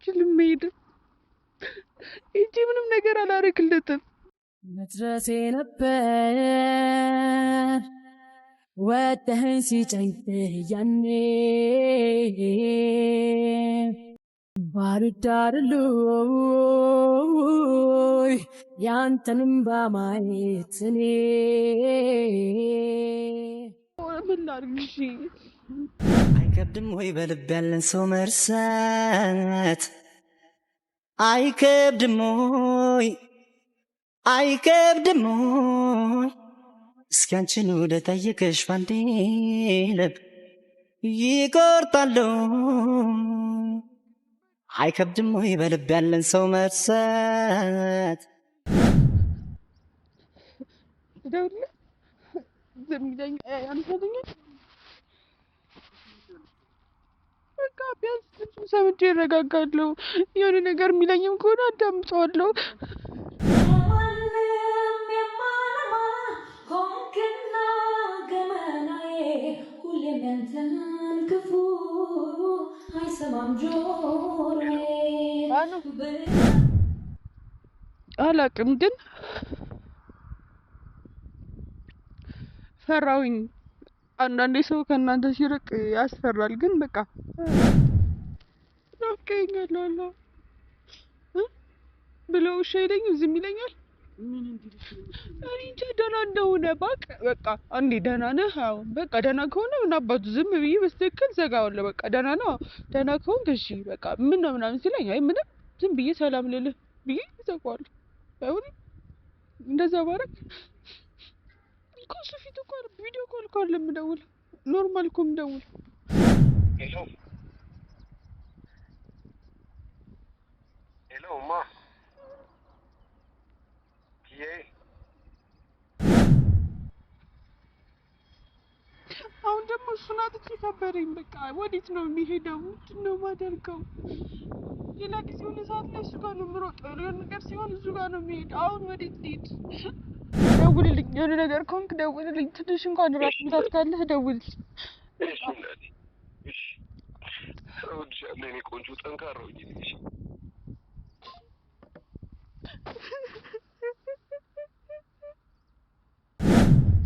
አልችልም መሄድ እጂ ምንም ነገር አላረክለትም መድረሴ ነበር ወደህን ሲጨንቅህ ያኔ ባልዳርሉይ ያንተንም በማየት እኔ ምን ላድርግሽ አይከብድም ወይ በልብ ያለን ሰው መርሳት አይከብድም ወይ እስኪ አንቺን ወደ ጠየቀሽ ባንዴ ልብ ይቆርጣሉ አይከብድም ወይ በልብ ያለን ሰው መርሳት ደውል ዘምኛኝ አንተኛ በቃ ቢያንስ ሰምቼ እረጋጋለሁ የሆነ ነገር የሚለኝም ከሆነ አዳምጠዋለሁ ሆንክና ገመናዬ ሁሌም ያንተን ክፉ አይሰማም ጆሮዬ አላቅም ግን ፈራውኝ አንዳንዴ ሰው ከእናንተ ሲርቅ ያስፈራል ግን በቃ ናፍቀኸኛል አላ ብለው እሺ አይለኝም ዝም ይለኛል ምን እንዲልሽ እኔ እንጃ ደህና እንደሆነ በቃ አንዴ ደህና ነህ አዎ በቃ ደህና ከሆነ ምን አባቱ ዝም ብዬ በስትክክል ዘጋዋለሁ በቃ ደህና ነው ደህና ከሆንክ እሺ በቃ ምን ነው ምናምን ሲለኝ አይ ምንም ዝም ብዬ ሰላም ልልህ ብዬ ዘጋዋለሁ አይሆን እንደዛ ባረክ ከሱ ፊት እኮ ቪዲዮ ኮል እኮ አይደለም የምደውለው ኖርማል እኮ የምደውለው ሄሎ ማ አሁን ደግሞ እሱን አጥቼ ከበረኝ በቃ ወዴት ነው የሚሄደው ምንድን ነው የማደርገው ሌላ ጊዜ የሆነ ሰዓት ላይ እሱ ጋር ነው የምሮጠው የሆነ ነገር ሲሆን እሱ ጋር ነው የሚሄደው አሁን ወዴት ልሄድ ደውልልኝ የሆነ ነገር ከሆንክ ደውልልኝ ትንሽ እንኳን ራስ ምታት ካለህ ደውልልኝ እሺ እወድሻለሁ የኔ ቆንጆ ጠንካራ ሁኚ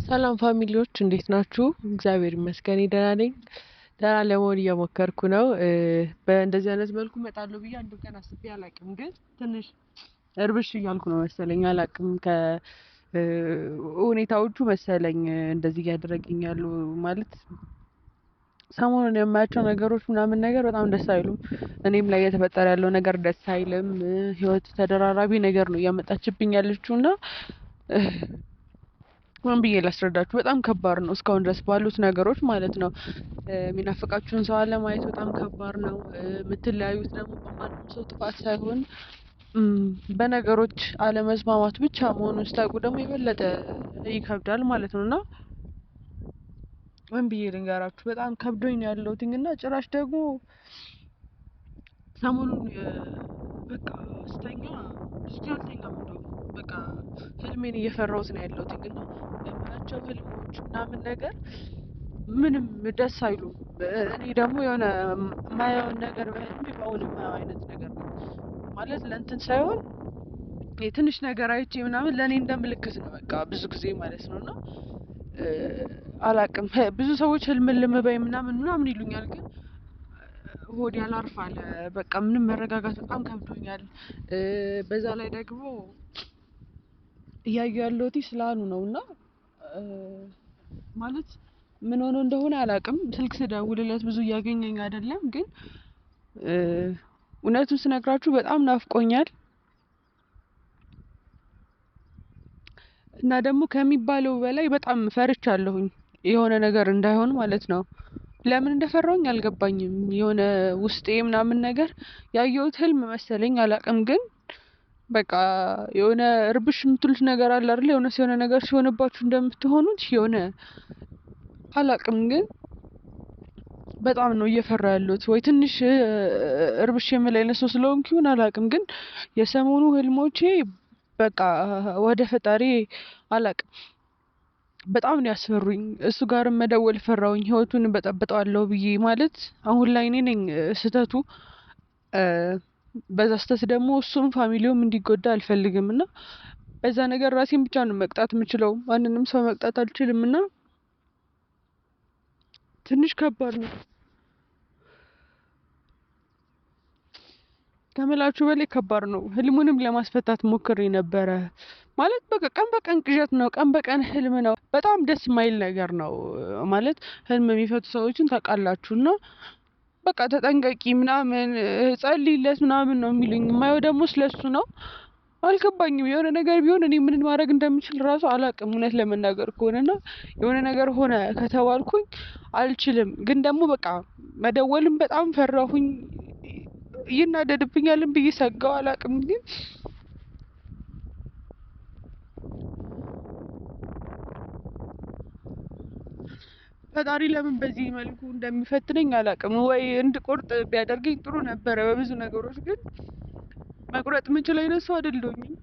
ሰላም ፋሚሊዎች እንዴት ናችሁ? እግዚአብሔር ይመስገን ደህና ነኝ። ደህና ለመሆን እየሞከርኩ ነው። በእንደዚህ አይነት መልኩ እመጣለሁ ብዬ አንድ ቀን አስቤ አላውቅም፣ ግን ትንሽ እርብሽ እያልኩ ነው መሰለኝ አላውቅም። ከሁኔታዎቹ መሰለኝ እንደዚህ እያደረገኝ ያሉ ማለት ሰሞኑን የማያቸው ነገሮች ምናምን ነገር በጣም ደስ አይሉም። እኔም ላይ እየተፈጠረ ያለው ነገር ደስ አይልም። ህይወት ተደራራቢ ነገር ነው እያመጣችብኝ ያለችውና ምን ብዬ ላስረዳችሁ በጣም ከባድ ነው እስካሁን ድረስ ባሉት ነገሮች ማለት ነው። የሚናፍቃችሁን ሰው አለማየት በጣም ከባድ ነው። የምትለያዩት ደግሞ በማንም ሰው ጥፋት ሳይሆን በነገሮች አለመስማማት ብቻ መሆኑን ስታውቁ ደግሞ የበለጠ ይከብዳል ማለት ነው። እና ምን ብዬ ልንገራችሁ በጣም ከብዶኝ ነው ያለሁት እና ጭራሽ ደግሞ ሰሞኑን በቃ ስተኛ አልተኛም እንደው በቃ ህልሜን እየፈራሁት ነው ያለሁት እና የማያቸው ህልሞች ምናምን ነገር ምንም ደስ አይሉም። እኔ ደግሞ የሆነ የማየውን ነገር በህልሜ በእውን የማየው አይነት ነገር ነው ማለት ለእንትን ሳይሆን የትንሽ ነገር አይቼ ምናምን ለእኔ እንደ ምልክት ነው በቃ ብዙ ጊዜ ማለት ነው። እና አላውቅም ብዙ ሰዎች ህልም በይ ምናምን ይሉኛል፣ ግን ሆድ ያላርፋል በቃ ምንም መረጋጋት በጣም ከብዶኛል። በዛ ላይ ደግሞ እያየሁ ያለሁት ስላኑ ነው እና ማለት ምን ሆኖ እንደሆነ አላውቅም። ስልክ ስደውልለት ብዙ እያገኘኝ አይደለም፣ ግን እውነቱን ስነግራችሁ በጣም ናፍቆኛል እና ደግሞ ከሚባለው በላይ በጣም ፈርቻለሁኝ የሆነ ነገር እንዳይሆን ማለት ነው። ለምን እንደፈራሁኝ አልገባኝም። የሆነ ውስጤ ምናምን ነገር ያየሁት ህልም መሰለኝ አላውቅም፣ ግን በቃ የሆነ እርብሽ የምትሉት ነገር አለ አይደል? የሆነ ነገር ሲሆንባችሁ እንደምትሆኑት የሆነ አላውቅም፣ ግን በጣም ነው እየፈራ ያለሁት። ወይ ትንሽ እርብሽ የምል አይነት ሰው ስለሆንኩ ይሁን አላውቅም፣ ግን የሰሞኑ ህልሞቼ በቃ ወደ ፈጣሪ አላውቅም በጣም ነው ያስፈሩኝ። እሱ ጋርም መደወል ፈራውኝ ህይወቱን በጠብጠዋለሁ ብዬ ማለት አሁን ላይ እኔ ነኝ ስህተቱ። በዛ ስተት ደግሞ እሱም ፋሚሊውም እንዲጎዳ አልፈልግም እና በዛ ነገር ራሴን ብቻ ነው መቅጣት የምችለው። ማንንም ሰው መቅጣት አልችልም እና ትንሽ ከባድ ነው ከምላችሁ በላይ ከባድ ነው። ህልሙንም ለማስፈታት ሞክሬ ነበረ። ማለት በቃ ቀን በቀን ቅዠት ነው፣ ቀን በቀን ህልም ነው። በጣም ደስ የማይል ነገር ነው። ማለት ህልም የሚፈቱ ሰዎችን ታውቃላችሁና በቃ ተጠንቀቂ ምናምን ጸልይለት ምናምን ነው የሚሉኝ። የማየው ደግሞ ስለሱ ነው። አልገባኝም። የሆነ ነገር ቢሆን እኔ ምን ማድረግ እንደምችል ራሱ አላውቅም። እውነት ለመናገር ከሆነና የሆነ ነገር ሆነ ከተባልኩኝ አልችልም። ግን ደግሞ በቃ መደወልም በጣም ፈራሁኝ። ይናደድብኛልን ብዬ ሰጋው አላውቅም። ግን ፈጣሪ ለምን በዚህ መልኩ እንደሚፈትነኝ አላውቅም። ወይ እንድቆርጥ ቢያደርገኝ ጥሩ ነበረ በብዙ ነገሮች። ግን መቁረጥ የምችል አይነት ሰው አይደለሁኝም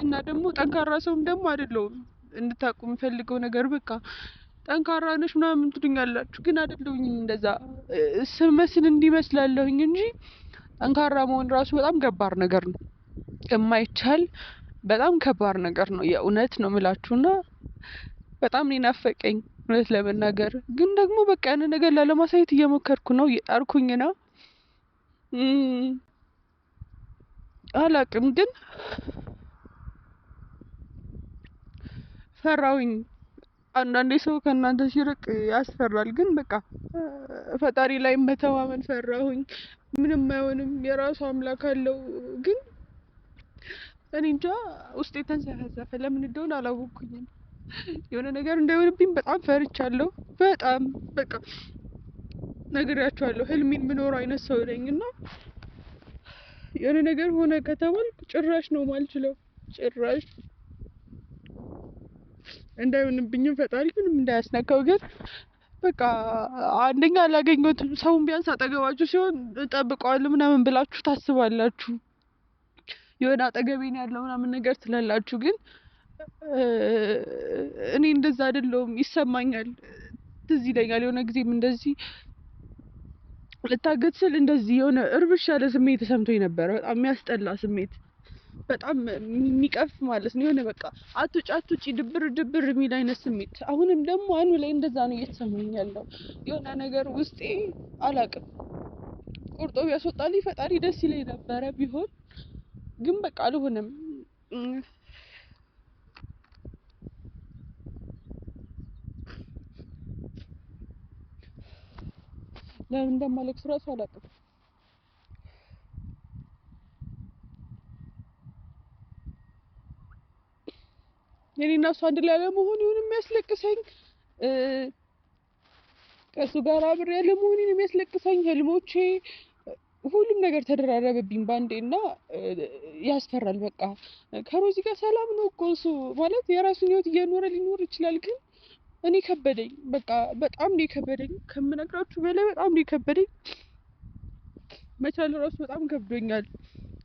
እና ደግሞ ጠንካራ ሰውም ደግሞ አይደለሁም። እንድታውቁ የምፈልገው ነገር በቃ ጠንካራ ነሽ ምናምን ትሉኛላችሁ፣ ግን አይደለሁኝም። እንደዛ ስመስል እንዲመስላለሁኝ እንጂ ጠንካራ መሆን ራሱ በጣም ከባድ ነገር ነው። የማይቻል በጣም ከባድ ነገር ነው። የእውነት ነው የምላችሁና በጣም ነው ናፈቀኝ እውነት ለመናገር። ግን ደግሞ በቃ ያን ነገር ላለማሳየት እየሞከርኩ ነው፣ እየጣርኩኝ ነው። አላውቅም ግን ፈራሁኝ። አንዳንዴ ሰው ከእናንተ ሲርቅ ያስፈራል። ግን በቃ ፈጣሪ ላይ መተማመን ፈራሁኝ። ምንም አይሆንም፣ የራሱ አምላክ አለው። ግን እኔ እንጃ ውስጤ ተንሰፈሰፈ። ለምን እንደሆነ አላወኩኝም። የሆነ ነገር እንዳይሆንብኝ በጣም ፈርቻለሁ። በጣም በቃ ነግሬያቸዋለሁ። ህልሜን የምኖረው አይነት ሰው ነኝ እና የሆነ ነገር ሆነ ከተባልኩ ጭራሽ ነው ማልችለው። ጭራሽ እንዳይሆንብኝም ፈጣሪ ምንም እንዳያስነካው። ግን በቃ አንደኛ አላገኘሁትም። ሰውን ቢያንስ አጠገባችሁ ሲሆን እጠብቀዋለሁ ምናምን ብላችሁ ታስባላችሁ። የሆነ አጠገቤን ያለው ምናምን ነገር ትላላችሁ። ግን እኔ እንደዛ አይደለሁም። ይሰማኛል፣ ትዝ ይለኛል። የሆነ ጊዜም እንደዚህ ልታገት ስል እንደዚህ የሆነ እርብሽ ያለ ስሜት ተሰምቶኝ ነበረ። በጣም የሚያስጠላ ስሜት፣ በጣም የሚቀፍ ማለት ነው። የሆነ በቃ አትውጪ አትውጪ ድብር ድብር የሚል አይነት ስሜት። አሁንም ደግሞ አኑ ላይ እንደዛ ነው እየተሰማኝ ያለው። የሆነ ነገር ውስጤ አላቅም ቁርጦ ቢያስወጣልኝ ፈጣሪ ደስ ይለኝ ነበረ ቢሆን። ግን በቃ አልሆነም። ለምን እንደማለቅስ እራሱ አላውቅም። የኔና እሱ አንድ ላይ አለመሆን ይሁን የሚያስለቅሰኝ፣ ከእሱ ጋር አብሬ ያለመሆን የሚያስለቅሰኝ፣ ህልሞቼ፣ ሁሉም ነገር ተደራረበብኝ ባንዴ እና ያስፈራል። በቃ ከሮዚ ጋር ሰላም ነው እኮ እሱ ማለት የራሱን ህይወት እየኖረ ሊኖር ይችላል። ግን እኔ ከበደኝ። በቃ በጣም ነው የከበደኝ፣ ከምነግራችሁ በላይ በጣም ነው የከበደኝ። መቻል ራሱ በጣም ከብዶኛል።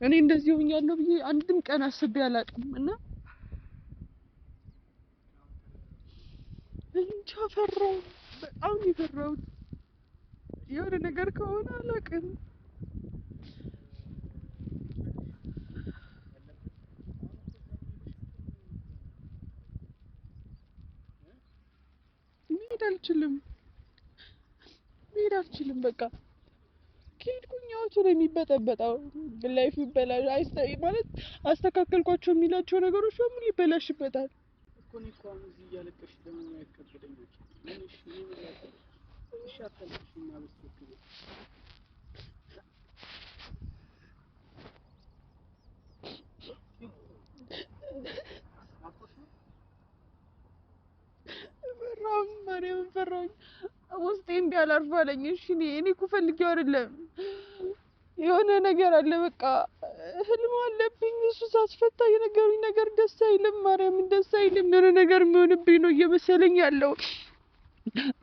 እኔ እንደዚህ ሆኛለሁ ብዬ አንድም ቀን አስቤ አላውቅም እና እንጃ ፈራሁ። በጣም ነው የፈራሁት። የሆነ ነገር ከሆነ አላውቅም። መሄድ አልችልም። በቃ ከሄድኩኝ ህይወቱ ነው የሚበጠበጠው። ላይፍ ይበላል። ማለት አስተካከልኳቸው የሚላቸው ነገሮች በሙሉ ይበላሽበታል። እኔ እኮ አሁን እዚህ እያለቀሽ ደግሞ ያከብደኛል። እሺ አታልቅሽና በስተክል ፈራሁኝ፣ ማርያምን ፈራሁኝ። ውስጤ እምቢ አላርፍ አለኝ። እሺ እኔ እኮ ፈልጌው አይደለም። የሆነ ነገር አለ። በቃ ህልም አለብኝ። እሱ ሳስፈታ የነገሩኝ ነገር ደስ አይልም። ማርያምን ደስ አይልም። የሆነ ነገር የሚሆንብኝ ነው እየመሰለኝ ያለው።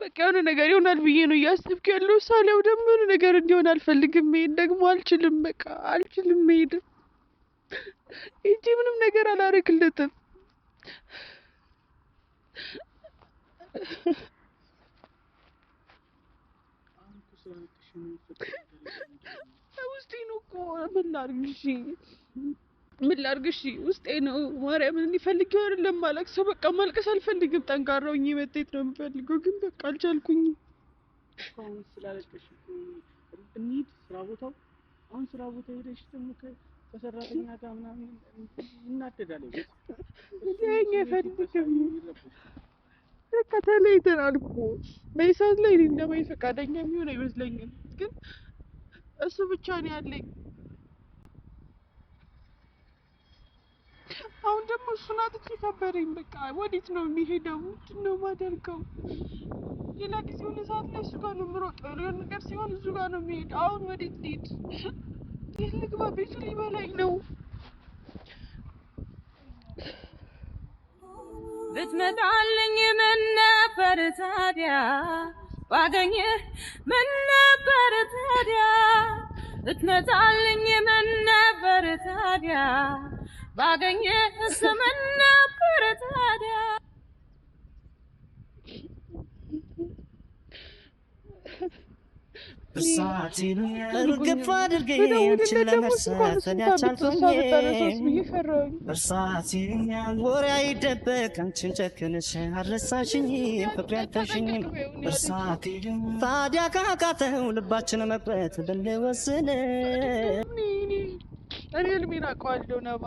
በቃ የሆነ ነገር ይሆናል ብዬ ነው እያስብክ ያለው። ሳሌው ደግሞ የሆነ ነገር እንዲሆን አልፈልግም። መሄድ ደግሞ አልችልም። በቃ አልችልም መሄድ። እንጂ ምንም ነገር አላረግለትም። ውስጤ ነው እኮ ምን ላድርግ? እሺ ምን ላድርግ? እሺ ውስጤ ነው። ማርያምን እኔ ፈልጌው አይደለም ማለቅሰው። በቃ ማልቀስ አልፈልግም። ጠንካራ ሆኜ መጤት ነው የምፈልገው፣ ግን በቃ አልቻልኩኝም። አሁን ስላለቀሽ እንሂድ ስራ ቦታው። አሁን ስራ ቦታ ሄደሽ ደግሞ ከሰራተኛ ጋር ምናምን እናደዳለን። ይሄን አይፈልግም። በቃ ተለያይተናል እኮ በዚህ ሰዓት ላይ እኔ እንደማይ ፈቃደኛ የሚሆን አይመስለኝም። ግን እሱ ብቻ ነው ያለኝ። አሁን ደግሞ እሱን አጥቼ ከበደኝ። በቃ ወዴት ነው የሚሄደው? ምንድን ነው የማደርገው? ሌላ ጊዜ የሆነ ሰዓት ላይ እሱ ጋር ነው የምሮጠው። የሆነ ነገር ሲሆን እሱ ጋር ነው የሚሄደው። አሁን ወዴት ልሂድ? የት ልግባ? ቤቱ ሊበላኝ ነው። ብትመጣልኝ ምን ነበር ታዲያ? ባገኘህ ምን ነበር ታዲያ? ብትመጣልኝ ምን ነበር ታዲያ? ባገኘህ ምን ነበር ታዲያ? እርግፍ አድርገኝ አንቺን ለመርሳት እኔ አልቻልኩኝም። እርሳት ይሉኛል ወሬ አይደበቅ አንቺን ጨክነሽ አልረሳሽኝም፣ ፍቅሬ አልተውሽኝም። እርሳት ይሉኛል ታዲያ ካቃተው ልባችን መቅረት ብንወስን እኔ እልሜን አውቀዋለሁ። ነባ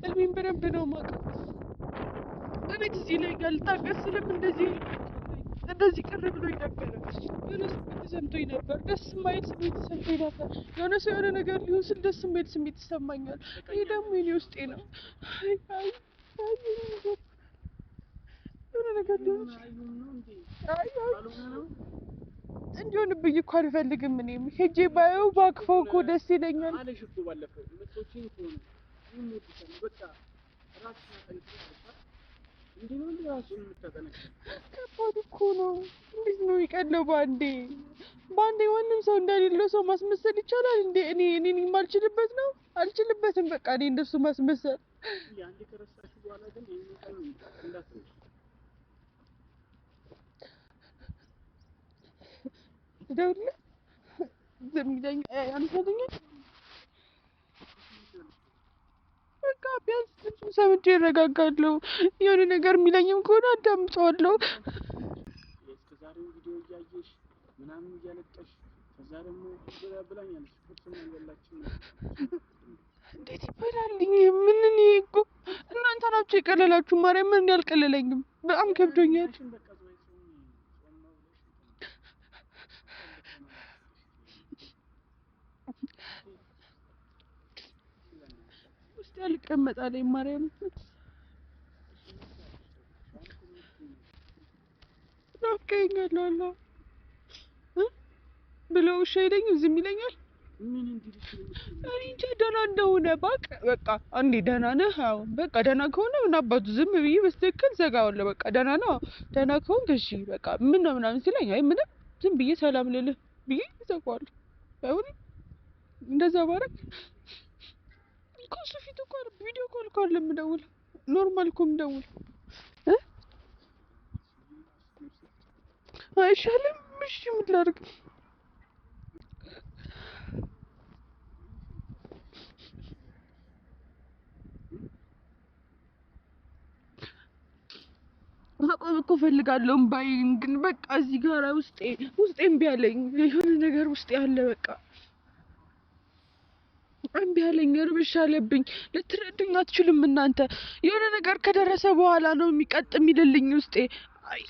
እልሜን በደንብ ነው የማውቀው። እኔ ጊዜ ላይ ያልታገስ ስልም እንደዚህ ቅር ብሎኝ ነበረ። የሆነ ስሜት ተሰምቶኝ ነበር። ደስ የማይል ስሜት ተሰምቶኝ ነበር። የሆነ ሰው የሆነ ነገር ሊሆን ስል ደስ የማይል ስሜት ይሰማኛል። ይህ ደግሞ የኔ ውስጤ ነው። የሆነ ነገር ሊሆን እንዲሆንብኝ እኮ አልፈልግም። እኔም ሄጄ ባየው ባቅፈው እኮ ደስ ይለኛል። አለሽ እኮ ባለፈው ምቶችን እኮ ነው ይሞትሻል። በቃ ራስሽን እንዴ ነው ራስሽን የምታጠነቅቂው? ከባድ እኮ ነው። እንዴት ነው ይቀለው? ባንዴ ማንም ሰው እንደሌለው ሰው ማስመሰል ይቻላል እንዴ? እኔ የማልችልበት ነው። አልችልበትም። በቃ እኔ እንደሱ ማስመሰል ያንዴ ከረሳሽ በኋላ ግን ይሄን ቀን እንዳትረሺ። ደውል ዝም ይለኝ አንፈልኝ። በቃ ቢያንስ ድምፁን ሰምቼ እረጋጋለሁ። የሆነ ነገር የሚለኝም ከሆነ አዳምጠዋለሁ። እስከዛሬው ቪዲዮ እያየሽ ምናምን እያለቀሽ ከዛ ደግሞ ብላኛለች። ቁርስ መንገላችን እንዴት ይበላልኝ? ምን እኔ እኮ እናንተ ናችሁ የቀለላችሁ። ማርያም ምን ያልቀለለኝም በጣም ከብዶኛል። ውስጥ ያልቀመጣለኝ ማርያም ናፍቀኸኛል አላ ብለው እሺ አይለኝም፣ ዝም ይለኛል። ምን እንዲልሽ ነው? እኔ እንጃ ደህና እንደሆነ ባቅ በቃ አንዴ ደህና ነህ? አዎ በቃ ደህና ከሆነ ምን አባቱ ዝም ብዬ በስትክክል ዘጋዋለሁ። በቃ ደህና ነው፣ ደህና ከሆንክ እሺ በቃ ምን ነው ምናምን ሲለኝ አይ ምንም ዝም ብዬ ሰላም ልልህ ብዬ ዘጋዋለሁ። አይሆንም እንደዛ ባረግ እኮ እሱ ፊት እኮ ቪዲዮ ኮል እኮ አይደለም የምደውለው፣ ኖርማል እኮ የምደውለው አይሻልም? እሺ ምን ላድርግ? ማቆም እኮ ፈልጋለሁ እምባዬን፣ ግን በቃ እዚህ ጋር ውስጤ እምቢ አለኝ። የሆነ ነገር ውስጤ አለ በቃ እምቢ አለኝ፣ እርብሽ አለብኝ። ልትረዱኝ አትችሉም እናንተ። የሆነ ነገር ከደረሰ በኋላ ነው የሚቀጥ የሚልልኝ ውስጤ። አይ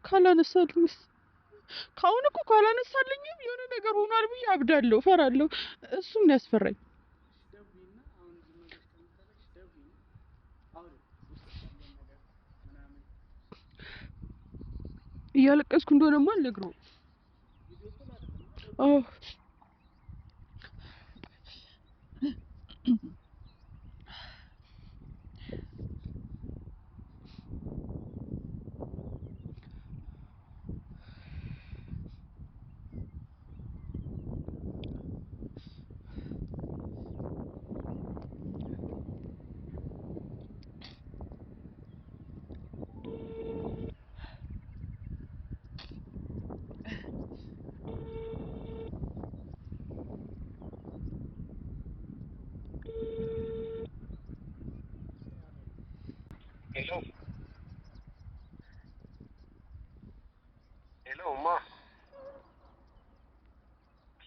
ካላነሳልኝስ? ከአሁን እኮ ካላነሳልኝም የሆነ ነገር ሆኗል ብዬ አብዳለሁ፣ እፈራለሁ። እሱም ነው ያስፈራኝ። እያለቀስኩ እንደሆነማ አልነግረውም። አዎ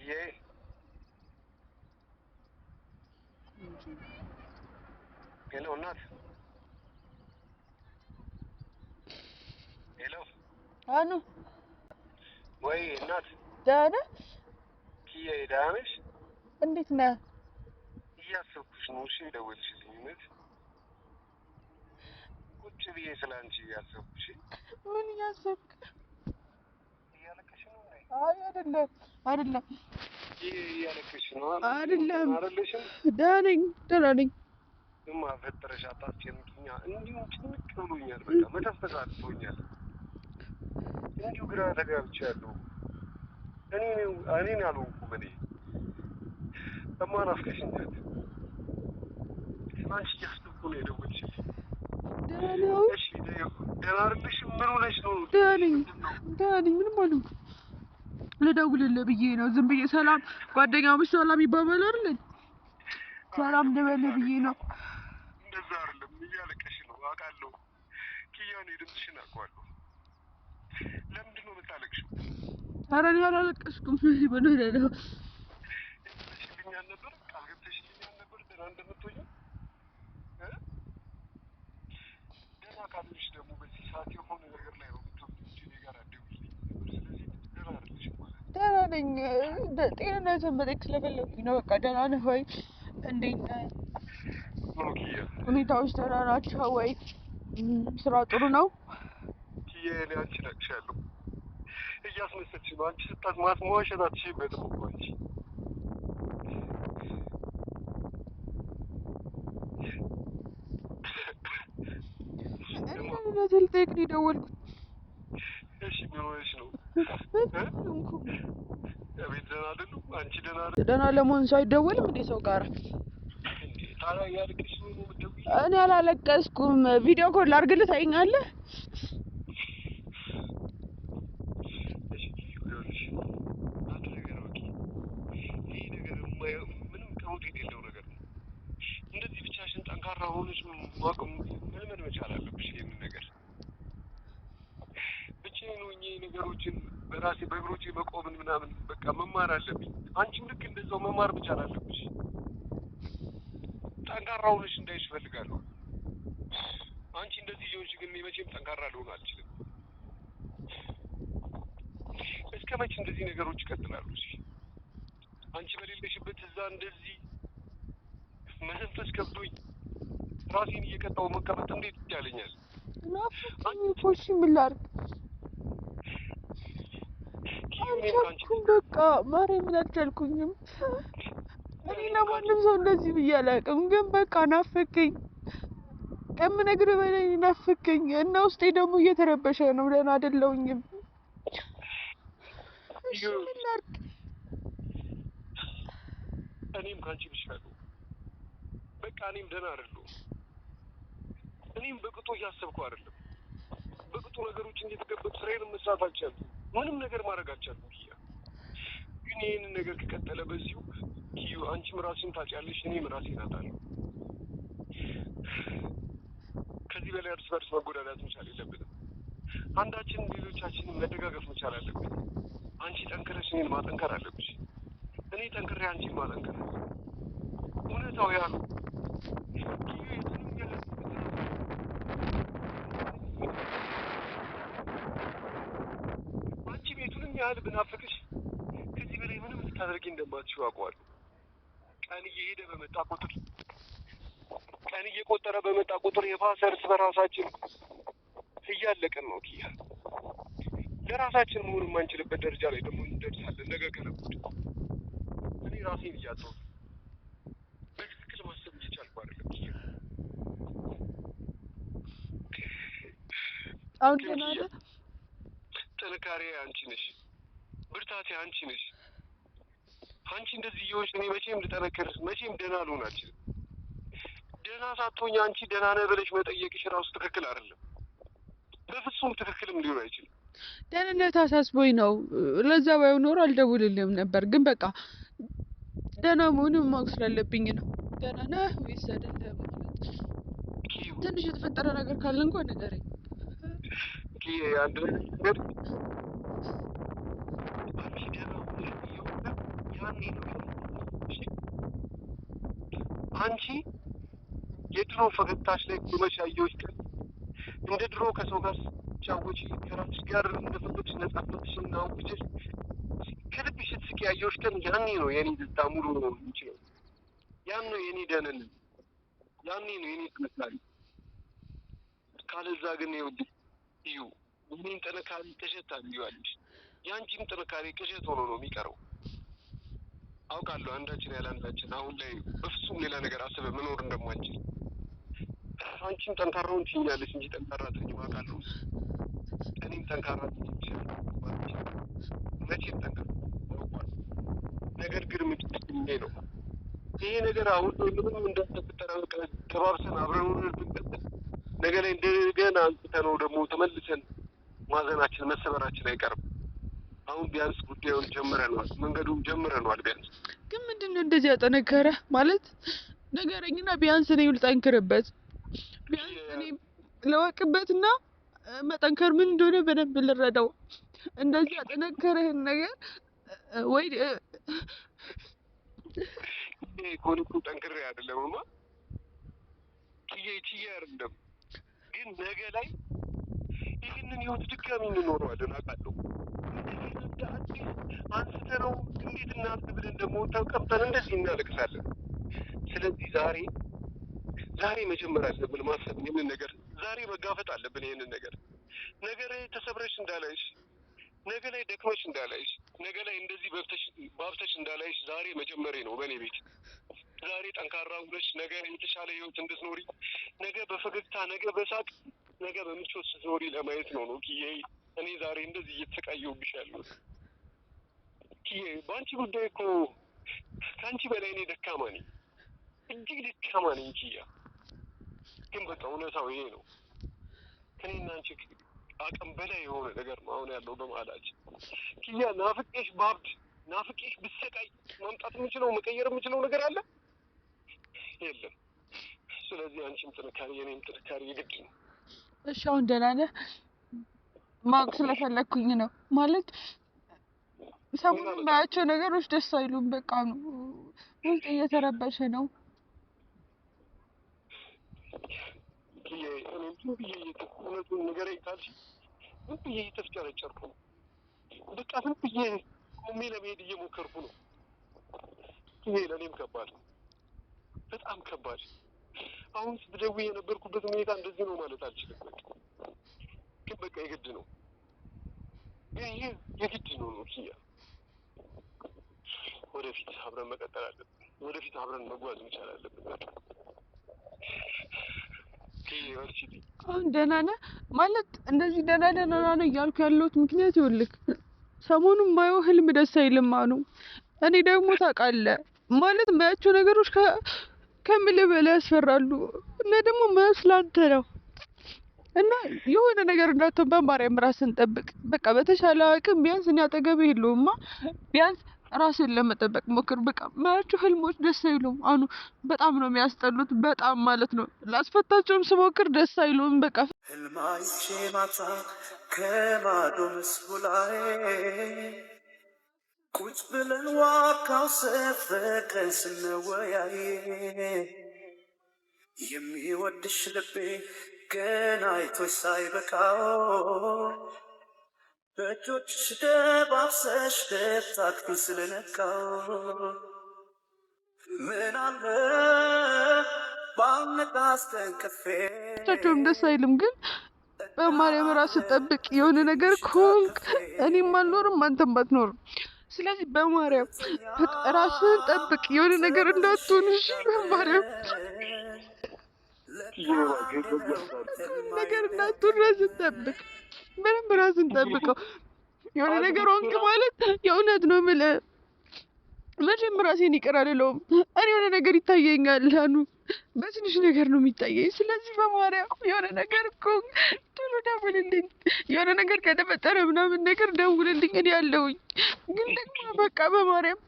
ኪዬ ሄሎ እናት ሄሎ አኑ ወይ እናት ደህና ነህ? ኪዬ ደህና ነሽ? እንዴት ነህ? እያሰብኩሽ ነው። እሺ ደወልሽልኝ? እውነት ቁጭ ብዬ ስለ አንቺ እያሰብኩሽ። ምን እያሰብክ? እያለቀሽ ነው እንዴ? አይ አይደለም ይሄ እያለቀሽ ነው አይደለም። አይደለሽም? ደህና ነኝ። እማ ፈጠረሽ አታስጨንቂኛ። እንዲሁ ጭንቅ ብሎኛል። በቃ መተንፈስ አቅቶኛል። እንዲሁ ግራ ተጋብቻለሁ። እኔን አልሆንኩም። እማ ናፍቀሽኛል። አንቺ እያሰብኩ ነው የደወልሽልኝ። ደህና ነው? እሺ ደህና አይደለሽም? ምን ሆነሽ ነው? ደህና ነኝ። ምንም አልሆንኩም። ልደውልልህ ብዬ ነው። ዝም ብዬ ሰላም ጓደኛሞች ሰላም ይባባል አይደል? ሰላም ልበልህ ብዬ ነው። እንደዛ አይደለም። እያለቀሽ ነው አውቃለሁ። ኪያኔ ድምፅሽን አውቀዋለሁ። ለምንድን ነው የምታለቅሽው? ኧረ እኔ አላለቀስኩም። ምን ሆነህ ነው? ገብተሽልኛል ነበር? ቃል ገብተሽልኛል ነበር ደህና እንደምትሆኝ። ደህና ካልሆንሽ ደግሞ በዚህ ሰዓት የሆነ ነገር ላይ ነው የምትሆኚው እንጂ እኔ ጋር አትደውይልኝም ነበር። ስለዚህ ደህና አይደለሽም ማለት ነው። ደህና ነኝ። ጤንነትህን መጠየቅ ስለፈለኩኝ ነው። በቃ ደህና ነህ ወይ? እንዴት ነህ? ኪያ ሁኔታዎች ደህና ናቸው ወይ? ስራ ጥሩ ነው? ኪያ እኔ አንቺን አቅሻለሁ። እያስመሰልሽ ነው። አንቺ መዋሸት አትችይበትም እኮ አንቺ። እኔ ደህንነትህን ልጠይቅ ነው የደወልኩት። እሺ ምን ሆነሽ ነው? ቤት ደህና አይደሉም? አንቺ ደህና አይደል? ደህና ለመሆን ሰው አይደወልም እንዴ ሰው ጋር? ታዲያ እያለቀሽ ነው የምትደውይልኝ? እኔ አላለቀስኩም። ቪዲዮ ኮል ላድርግልህ ታይኛለህ? እሺ ይኸውልሽ አንድ ነገር ወቂ። ይሄ ነገር ምንም ከሆድ የሌለው ነገር ነው። እንደዚህ ብቻሽን ጠንካራ ሆነሽ መልመድ መቻል አለብሽ። ይሄንን ነገር ብቻዬን ሆኜ ነገሮችን በራሴ በእግሮቼ መቆምን ምናምን በቃ መማር አለብኝ። አንቺም ልክ እንደዛው መማር መቻል አለብሽ። ጠንካራ ሆነሽ እንዳይሽ እፈልጋለሁ። አንቺ እንደዚህ እየሆንሽ ግን መቼም ጠንካራ ልሆን አልችልም። እስከ መቼ እንደዚህ ነገሮች ይቀጥላሉ? አንቺ በሌለሽበት እዛ እንደዚህ መተንፈስ ከብዶኝ ራሴን እየቀጣው መቀመጥ እንዴት ይቻለኛል? ናፍቆኝ እኮ። እሺ ምን ላድርግ? አልቻልኩም። በቃ ማርያምን አልቻልኩኝም። እኔ ለማንም ሰው እንደዚህ ብዬ አላውቅም፣ ግን በቃ ናፈቀኝ። ከምነግርህ በላይ ናፈቀኝ እና ውስጤ ደግሞ እየተረበሸ ነው። ደህና አይደለሁኝም። እሺ ምን ላድርግ? እኔም ከአንቺ ብሻለሁ። በቃ እኔም ደህና አይደለሁም። እኔም በቅጡ እያሰብኩ አይደለም። በቅጡ ነገሮችን እየተገበጡ ስራዬንም መስራት አልቻልኩም። ምንም ነገር ማድረግ አልቻልኩም። ኪያ ግን ይህንን ነገር ከቀጠለ በዚሁ ኪዩ አንቺም ራስሽን ታጫለሽ፣ እኔም ራሴን አጣለሁ። ከዚህ በላይ እርስ በርስ መጎዳዳት መቻል የለብንም። አንዳችንም ሌሎቻችንን መደጋገፍ መቻል አለብን። አንቺ ጠንክረሽ እኔን ማጠንከር አለብሽ። እኔ ጠንክሬ አንቺን ማጠንከር አለ። እውነታው ያ ነው። ኪዩ የቱንም ያህል አንቺ ቤቱንም ያህል ብናፍቅሽ ከዚህ በላይ ምንም ልታደርጊ እንደማትችው አውቀዋለሁ። ቀን እየሄደ በመጣ ቁጥር ቀን እየቆጠረ በመጣ ቁጥር የባሰ እርስ በራሳችን እያለቅን ነው። ኪያ ለራሳችን መሆን የማንችልበት ደረጃ ላይ ደግሞ እንደርሳለን። ነገ ከነገ ወዲያ እኔ ራሴን እያጣሁ በትክክል ማሰብ እየቻልኩ አይደለም። ኪያ አሁን ደህና ነህ? ጥንካሬ አንቺ ነሽ፣ ብርታቴ አንቺ ነሽ። አንቺ እንደዚህ እየሆንሽ እኔ መቼም ልጠነክር መቼም ደህና ልሆን አልችልም። ደህና ሳትሆኝ አንቺ ደህና ነህ ብለሽ መጠየቅሽ ራሱ ትክክል አይደለም። በፍጹም ትክክልም ሊሆን አይችልም። ደህንነት አሳስቦኝ ነው። ለዛ ባይሆን ኖሮ አልደውልልህም ነበር። ግን በቃ ደህና መሆኑን ማወቅ ስላለብኝ ነው። ደህና ነህ ወይስ አይደለም? ማለት ትንሽ የተፈጠረ ነገር ካለ እንኳን ንገረኝ። አንድ ነገር አንቺ ደህና ሆነሽ እየሆነ ያ ያኔ ነው እሺ አንቺ የድሮ ፈገግታሽ ላይ ቁመሽ ያየሁሽ ቀን እንደ ድሮ ከሰው ጋር ስትጫወቺ ከራስሽ ጋር እንደፈለግሽ ነጻነትሽን አውጀሽ ከልብሽ ስትስቂ ያየሁሽ ቀን ያኔ ነው የኔ ደስታ ሙሉ ነው የሚችለው። ያን ነው የኔ ደህንነት፣ ያኔ ነው የኔ ጥንካሬ። ካለዛ ግን ይኸውልሽ እዩ እኔን ጥንካሬ ቅዠት ታድርጊዋለሽ። የአንቺም ጥንካሬ ቅዠት ሆኖ ነው የሚቀረው። አውቃለሁ አንዳችን ያለ አንዳችን አሁን ላይ በፍጹም ሌላ ነገር አስበን መኖር እንደማንችል። አንቺም ጠንካራውን ትይኛለሽ እንጂ ጠንካራ አትሆኝም አውቃለሁ። እኔም ጠንካራ መቼም ጠንካራ አውቃለሁ። ነገር ግን ምንድን ነው ይሄ ነገር አሁን ምንም እንዳልተፈጠረ ተባብሰን አብረን ሆነን ብንቀጥል ነገ ላይ እንደገና አንስተነው ደግሞ ተመልሰን ማዘናችን መሰበራችን አይቀርም። አሁን ቢያንስ ጉዳዩን ጀምረነዋል፣ መንገዱን ጀምረነዋል። ቢያንስ ግን ምንድን ነው እንደዚህ ያጠነከረ ማለት ነገረኝና ቢያንስ እኔ ልጠንክርበት፣ ቢያንስ እኔ ለወቅበትና መጠንከር ምን እንደሆነ በደንብ ልረዳው። እንደዚህ ያጠነከረህን ነገር ወይ ኮንኩ ጠንክሬ አይደለምማ ችዬ አይደለም። ግን ነገ ላይ ይህንን ህይወት ድጋሚ እንኖረዋለን አውቃለሁ። እንደ አዲስ አንስተነው እንዴት እናድርግ ብለን ደግሞ ተቀምጠን እንደዚህ እናለቅሳለን። ስለዚህ ዛሬ መጀመር አለብን ማሰብ። ይህንን ነገር ዛሬ መጋፈጥ አለብን። ይህንን ነገር ነገ ላይ ተሰብረሽ እንዳላይሽ፣ ነገ ላይ ደክመሽ እንዳላይሽ፣ ነገ ላይ እንደዚህ ባብተሽ እንዳላይሽ ዛሬ መጀመሬ ነው በእኔ ቤት። ዛሬ ጠንካራ ሁነሽ ነገ የተሻለ ህይወት እንድትኖሪ፣ ነገ በፈገግታ ነገ በሳቅ ነገ በምቾት ስትኖሪ ለማየት ነው ኪዬ። እኔ ዛሬ እንደዚህ እየተሰቃየሁብሽ ያለሁት ኪዬ። በአንቺ ጉዳይ እኮ ከአንቺ በላይ እኔ ደካማ ነኝ፣ እጅግ ደካማ ነኝ ኪያ። ግን በቃ እውነታው ይሄ ነው። ከኔና አንቺ አቅም በላይ የሆነ ነገር ነው አሁን ያለው በመሀላችን ኪያ። ናፍቄሽ ባብድ፣ ናፍቄሽ ብሰቃይ ማምጣት የምችለው መቀየር የምችለው ነገር አለ የለም። ስለዚህ አንቺም ጥንካሬ የኔም ጥንካሬ የግድ ነው። እሺ አሁን ደህና ነህ? ማወቅ ስለፈለኩኝ ነው። ማለት ሰሞኑን የማያቸው ነገሮች ደስ አይሉም። በቃ ነው ውስጥ እየተረበሸ ነው። እኔም ዝም ብዬ እውነቱን ንገረኝ ካልሽ ዝም ብዬ እየተፍጨረጨርኩ ነው። በቃ ዝም ብዬ ቆሜ ለመሄድ እየሞከርኩ ነው። ይሄ ለእኔም ከባድ ነው፣ በጣም ከባድ። አሁን ስትደውይ የነበርኩበት ሁኔታ እንደዚህ ነው ማለት አልችልም። ግን በቃ የግድ ነው፣ ይሄ የግድ ነው ኪያ። ወደፊት አብረን መቀጠል አለብን። ወደፊት አብረን መጓዝ መቻል አለብን። አሁን ደህና ነህ ማለት እንደዚህ ደህና ነው እያልኩ ያለሁት ምክንያት ይኸውልህ፣ ሰሞኑን ማየው ህልም ደስ አይልም አሉ። እኔ ደግሞ ታውቃለህ ማለት ማያቸው ነገሮች ከምልህ በላይ ያስፈራሉ። እና ደግሞ መስላንተ ነው እና የሆነ ነገር እንዳትሆን በማርያም ራስን ጠብቅ። በቃ በተሻለ አቅም ቢያንስ እኔ አጠገብህ የለውማ፣ ቢያንስ ራስን ለመጠበቅ ሞክር። በቃ ማያቸው ህልሞች ደስ አይሉም አኑ፣ በጣም ነው የሚያስጠሉት፣ በጣም ማለት ነው። ላስፈታቸውም ስሞክር ደስ አይሉም። በቃ ህልማይቼ ማታ ከማዶ ምስሉ ላይ ቁጭ ብለን ዋካው ሰፈቀን ስንወያይ የሚወድሽ ልቤ ገና አይቶሽ ሳይበቃው በእጆችሽ ደባብሰሽ ደብታክቱን ስለነካው ምን አለ ባልነቃስተንቅፌ ቻቸውም ደስ አይልም። ግን በማርያም ራስን ጠብቅ። የሆነ ነገር ከሆንክ እኔም አልኖርም አንተም አትኖርም። ስለዚህ በማርያም ራስን ጠብቅ። የሆነ ነገር እንዳትሆን እሺ። በማርያም ነገር እንዳትሆን ራስን ጠብቅ። በደንብ ራስን ጠብቀው። የሆነ ነገር ሆንክ ማለት የእውነት ነው የምልህ መቼም ራሴን ይቅር አልለውም። እኔ የሆነ ነገር ይታየኛል አኑ፣ በትንሽ ነገር ነው የሚታየኝ። ስለዚህ በማርያም የሆነ ነገር እኮ ቶሎ ደውልልኝ። የሆነ ነገር ከተፈጠረ ምናምን ነገር ደውልልኝ፣ እኔ ያለሁኝ። ግን ደግሞ በቃ በማርያም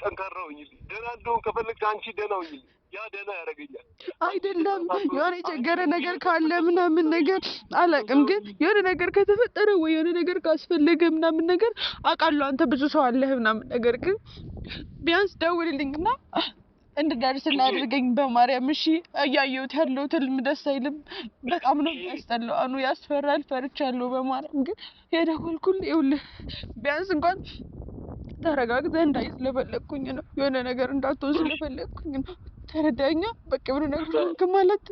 ጠንካራ ሁኚልኝ። ደህና እንደሆን ከፈለግሽ አንቺ ደህና ሁኚልኝ። ያ ደህና ያደርገኛል። አይደለም የሆነ የቸገረ ነገር ካለ ምናምን ነገር አላውቅም፣ ግን የሆነ ነገር ከተፈጠረ ወይ የሆነ ነገር ካስፈለገ ምናምን ነገር አውቃለሁ አንተ ብዙ ሰው አለህ ምናምን ነገር፣ ግን ቢያንስ ደውልልኝና እንድደርስልህ አድርገኝ በማርያም። እሺ እያየሁት ያለው ህልም ደስ አይልም፣ በጣም ነው የሚያስጠላው። አኑ ያስፈራል፣ ፈርቻለሁ በማርያም። ግን የደወልኩልህ ይኸውልህ ቢያንስ እንኳን ተረጋግተህ እንዳይ ስለፈለግኩኝ ነው፣ የሆነ ነገር እንዳትሆን ስለፈለግኩኝ ነው። ተረዳኛ። በቃ የሆነ ነገር ከማለት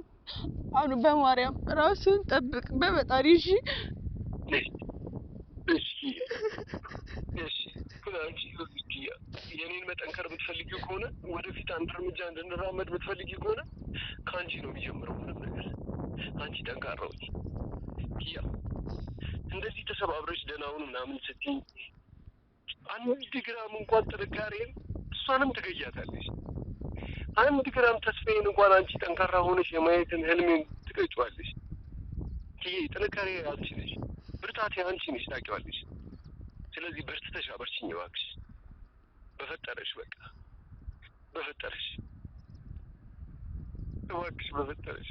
አኑ በማርያም ራስህን ጠብቅ በፈጣሪ። እሺ እሺ አንቺ የኔን መጠንከር ብትፈልጊው ከሆነ ወደፊት አንድ እርምጃ እንድንራመድ ብትፈልጊው ከሆነ ከአንቺ ነው የሚጀምረው ምንም ነገር። አንቺ ጠንካራዎች ኪያ እንደዚህ ተሰባብረሽ ደህናውን ምናምን ስትይ 1 ግራም እንኳን ጥንካሬን እሷንም ትገያታለሽ። 1 ግራም ተስፋዬን እንኳን አንቺ ጠንካራ ሆነሽ የማየትን ህልሜን ትቀጫዋለሽ። ኪያ ጥንካሬ አንቺ ነሽ፣ ብርታቴ አንቺ ነሽ፣ ታውቂዋለሽ። ስለዚህ በርትተሽ አበርችኝ እባክሽ፣ በፈጠረሽ በቃ በፈጠረሽ እባክሽ፣ በፈጠረሽ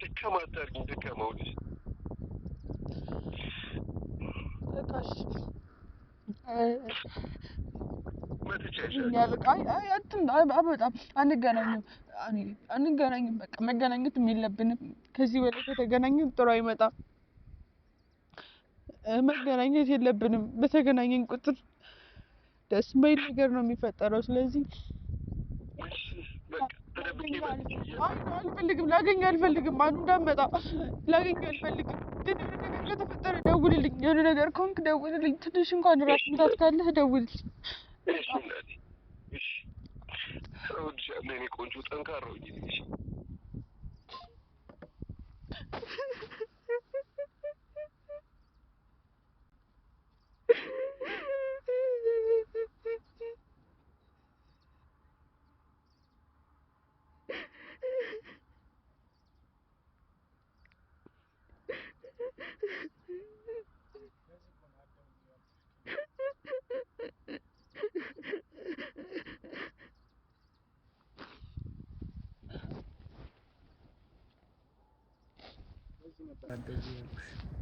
ደካማ አታርጊኝ፣ ደካማ ሆነሽ በቃሽ። በጣም አንገናኝም። በቃ መገናኘትም የለብንም። ከዚህ በላይ ከተገናኘን ጥሩ አይመጣም። መገናኘት የለብንም። በተገናኘን ቁጥር ደስ የማይል ነገር ነው የሚፈጠረው። ስለዚህ አልፈልግም፣ ላገኝ አልፈልግም። አንዱ እንዳመጣ ላገኝ አልፈልግም። ግን የሆነ ነገር ከተፈጠረ ደውልልኝ። የሆነ ነገር ከሆንክ ደውልልኝ። ትንሽ እንኳን ራስ ምታት ካለህ ደውልልኝ። እወድሻለሁ የእኔ ቆንጆ፣ ጠንካራ ሁኚ።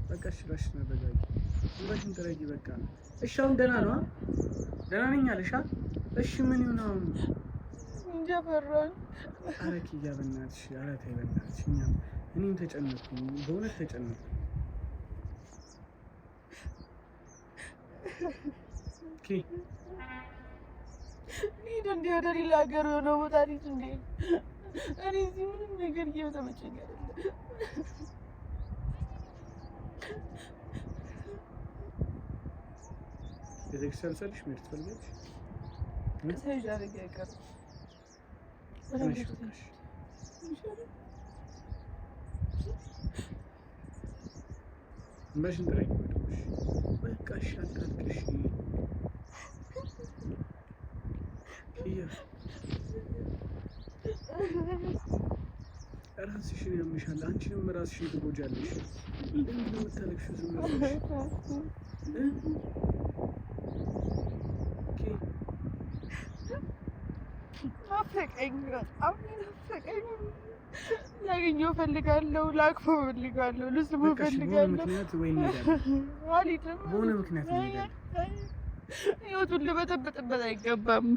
በቃ እሺ፣ እራስሽ ተረጋጊ፣ ዝምብለሽን ተረጋጊ። በቃ እሺ፣ አሁን ደህና ነው? ደህና ነኝ አለሽ? እሺ፣ ምን ይሁን አሁን? እንጃ ፈራሁኝ። ኧረ ኪያ በእናትሽ፣ ኧረ ተይ በእናትሽ። እኔም ተጨነኩኝ፣ በእውነት ተጨነኩኝ። ሂድ እንደ ወደ ሌላ ሀገር የሆነ ቦታ ሂድ እንደ እኔ እዚህ ምንም ነገር እየተመቸኝ አይደለም። ቤተክርስቲያን ሰልሽ መሄድ ትፈልጊያለሽ? ሳይሻለኝ አይቀርም። እንባሽን ጥረጊ። በቃ እሺ፣ አታልቅሽ ኪያ። ራስሽን ያምሻል፣ አንቺንም ራስሽን ትጎጃለሽ። ለምንድን ነው የምታለቅሽው? ዝም ብለሽ ናፈቀኝ፣ በጣም ናፈቀኝ። ላገኘው እፈልጋለሁ፣ ላቅፈው እፈልጋለሁ፣ ልስመው እፈልጋለሁ። ምክንያት ወይ እንሄዳለን፣ በሆነ ምክንያት እንሄዳለን። ህይወቱን ልበጠብጥበት አይገባም።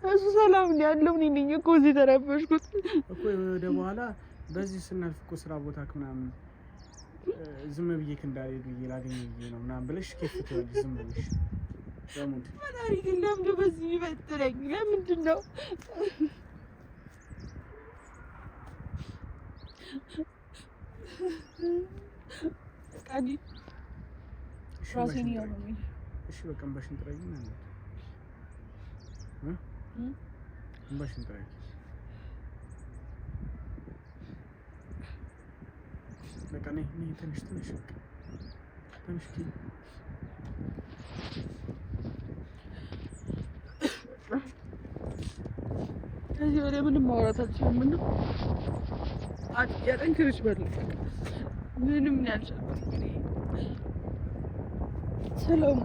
እሱ ሰላም ነው ያለው። እኔ ነኝ እኮ እዚህ ተረበሽኩት እኮ። ወደ በኋላ በዚህ ስናልፍ እኮ ስራ ቦታ ምናምን ዝም ብዬ እንዳልሄድ ብዬ ላገኘው ብዬ ነው ምናምን ብለሽ ከፍ ትያለሽ ዝም ብለሽ። ለምን ግን ለምንድን በዚህ ይበትለኝ? ለምንድን ነው? ቃዲ ራሴን ያመመኝ። እሺ በቃ እንባሽን ጥረጊ ነው እንባሽን ጥረጊ። በቃ ነይ ትንሽ ትንሽ ከዚህ በላይ ምንም ማውራት አልችልም። ምንም ያጠንክርሽ በለፈ ምንም ያልቻልኩት ሰላም